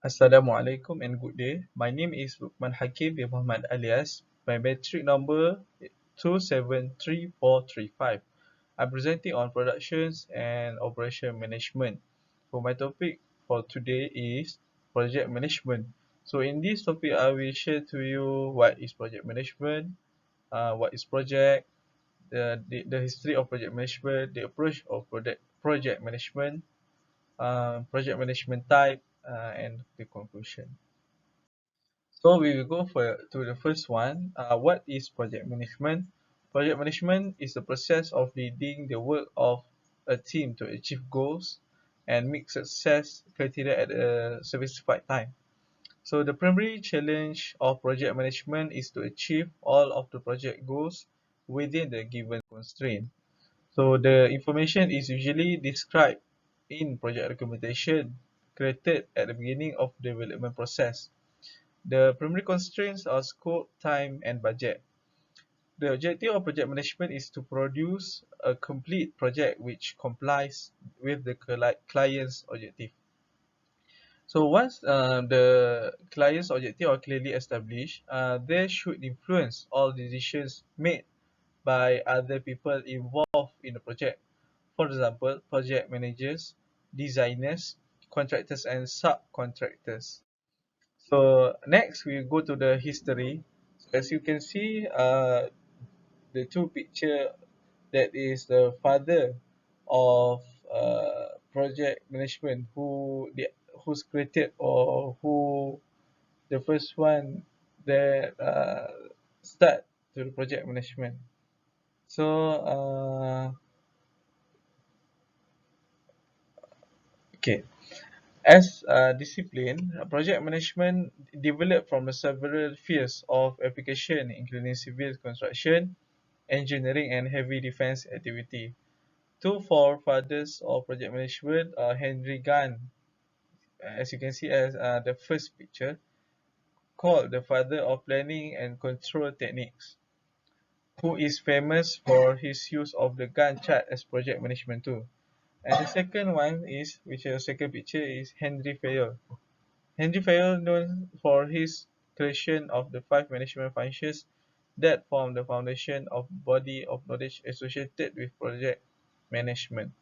Assalamualaikum and good day. My name is Lukman Hakim bin Muhammad alias. My metric number 273435. I'm presenting on productions and operation management. So my topic for today is project management. So in this topic, I will share to you what is project management, what is project, the history of project management, the approach of project management, project management type, and the conclusion. So we will go to the first one. What is project management? Project management is the process of leading the work of a team to achieve goals and meet success criteria at a specified time. So the primary challenge of project management is to achieve all of the project goals within the given constraint. So the information is usually described in project documentation created at the beginning of the development process. The primary constraints are scope, time, and budget. The objective of project management is to produce a complete project which complies with the client's objective. So once the client's objective are clearly established, they should influence all decisions made by other people involved in the project. For example, project managers, designers, contractors, and subcontractors. So next we go to the history. As you can see, the two picture that is the father of project management who's created or who the first one that start to the project management. So okay. As a discipline, project management developed from several fields of application, including civil construction, engineering, and heavy defense activity. Two forefathers of project management are Henry Gunn, as you can see as the first picture, called the father of planning and control techniques, who is famous for his use of the Gantt chart as project management tool. And the second one is, which is the second picture, is Henry Fayol. Henry Fayol, known for his creation of the five management functions that form the foundation of body of knowledge associated with project management.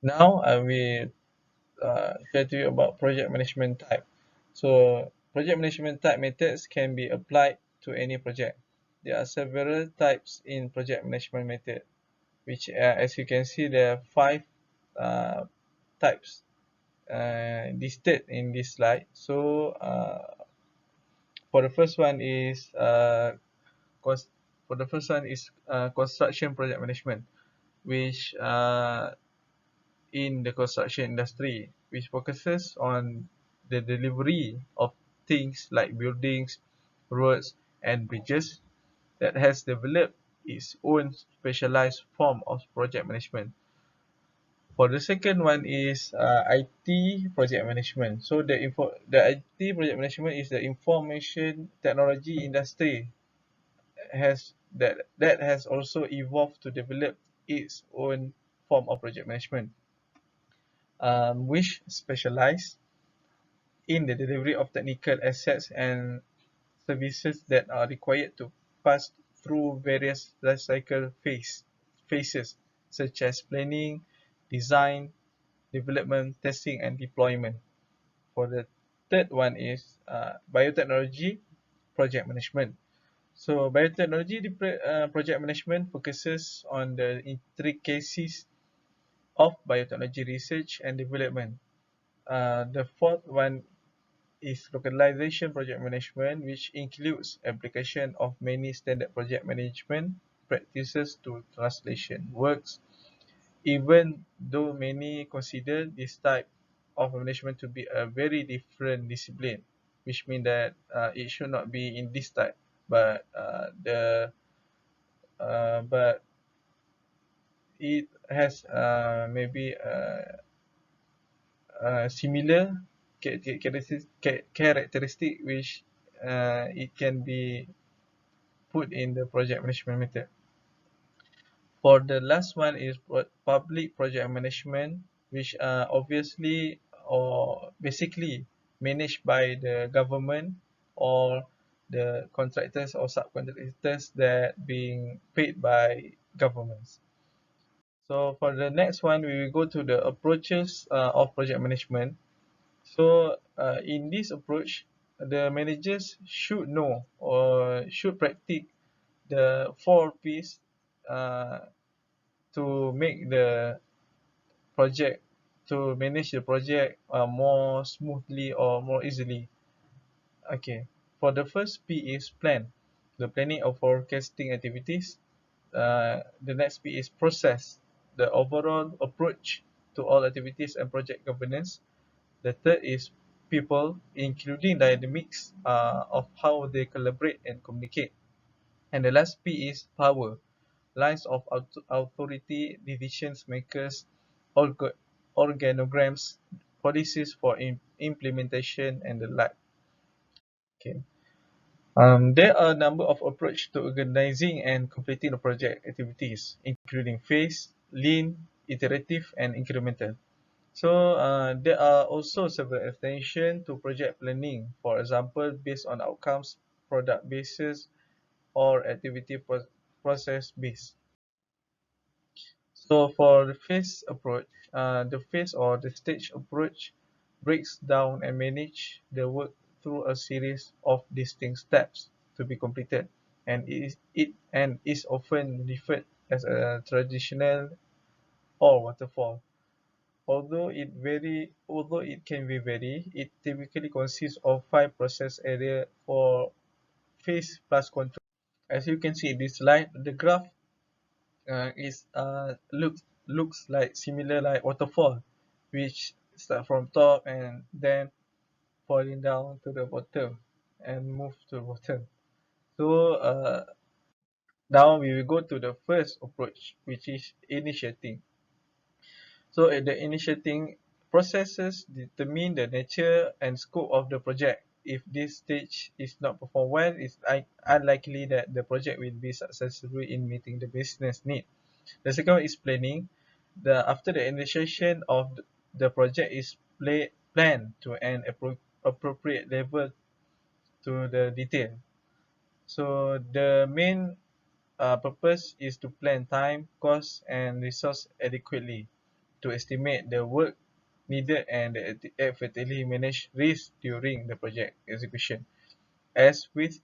Now I will share to you about project management type. So project management type methods can be applied to any project. There are several types in project management method, which as you can see there are five uh, types listed in this slide. So for the first one is construction project management, which in the construction industry, which focuses on the delivery of things like buildings, roads, and bridges that has developed its own specialized form of project management. For the second one is IT project management. So the IT project management is the information technology industry that has also evolved to develop its own form of project management, which specialize in the delivery of technical assets and services that are required to pass through various life cycle phases such as planning, design, development, testing, and deployment. For the third one is biotechnology project management. So biotechnology project management focuses on the intricacies of biotechnology research and development. The fourth one is localization project management, which includes application of many standard project management practices to translation works, even though many consider this type of management to be a very different discipline, which means that it should not be in this type, but but it has maybe similar characteristic which it can be put in the project management method. For the last one is public project management, which obviously or basically managed by the government or the contractors or subcontractors that being paid by governments. So for the next one, we will go to the approaches of project management. So in this approach, the managers should know or should practice the 4 P's uh, to make the project, to manage the project more smoothly or more easily. Okay, for the first P is plan, the planning of forecasting activities. The next P is process, the overall approach to all activities and project governance. The third is people, including dynamics of how they collaborate and communicate. And the last P is power, lines of authority, decisions makers, organograms, policies for implementation, and the like. Okay. There are a number of approaches to organizing and completing the project activities, including phase, lean, iterative, and incremental. So there are also several extensions to project planning, for example, based on outcomes, product basis, or activity process based. So for the phase approach, the phase or the stage approach breaks down and manage the work through a series of distinct steps to be completed, and is often referred as a traditional or waterfall. Although it can be vary, it typically consists of 5 process area for phase plus control. As you can see in this slide, the graph is looks like similar like waterfall, which start from top and then falling down to the bottom and move to the bottom. So now we will go to the first approach, which is initiating. So at the initiating processes determine the nature and scope of the project. If this stage is not performed well, it's unlikely that the project will be successful in meeting the business need. The second one is planning. After the initiation of the project is planned to an appropriate level to the detail. So the main purpose is to plan time, cost, and resource adequately, to estimate the work needed and effectively manage risk during the project execution. As with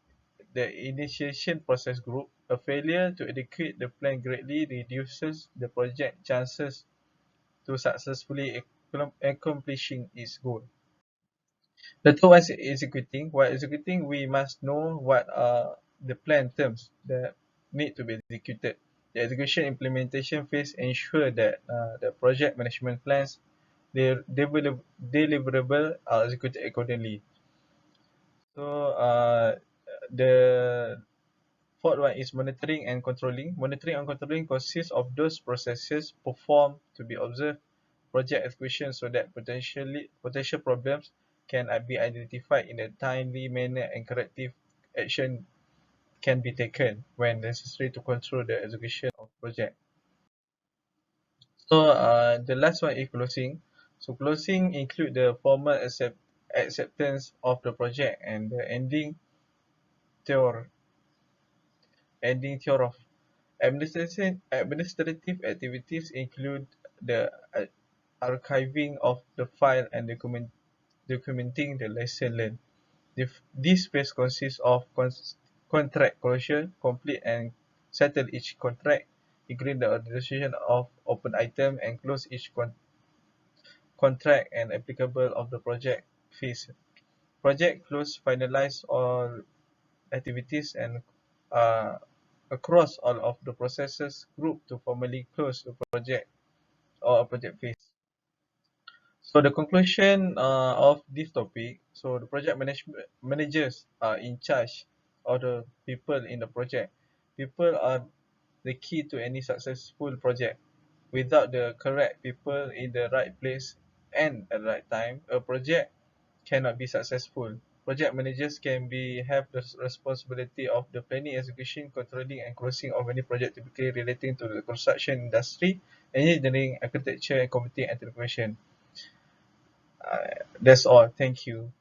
the initiation process group, a failure to execute the plan greatly reduces the project chances to successfully accomplishing its goal. The third one is executing. While executing, we must know what are the plan terms that need to be executed. The execution implementation phase ensure that the project management plans, their deliverable are executed accordingly. So the fourth one is monitoring and controlling. Monitoring and controlling consists of those processes performed to be observed project execution so that potential problems can be identified in a timely manner and corrective action can be taken when necessary to control the execution of project. So the last one is closing. So closing include the formal acceptance of the project and the theor ending theory. Administrative activities include the archiving of the file and documenting the lesson learned. This phase consists of contract closure, complete and settle each contract, including the authorization of open item and close each contract and applicable of the project phase. Project close finalize all activities and uh, across all of the processes group to formally close the project or a project phase. So the conclusion of this topic, so the project managers are in charge of the people in the project. People are the key to any successful project. Without the correct people in the right place and at the right time, a project cannot be successful. Project managers can have the responsibility of the planning, execution, controlling, and closing of any project typically relating to the construction industry, engineering, architecture, and computing and telecommunication. That's all. Thank you.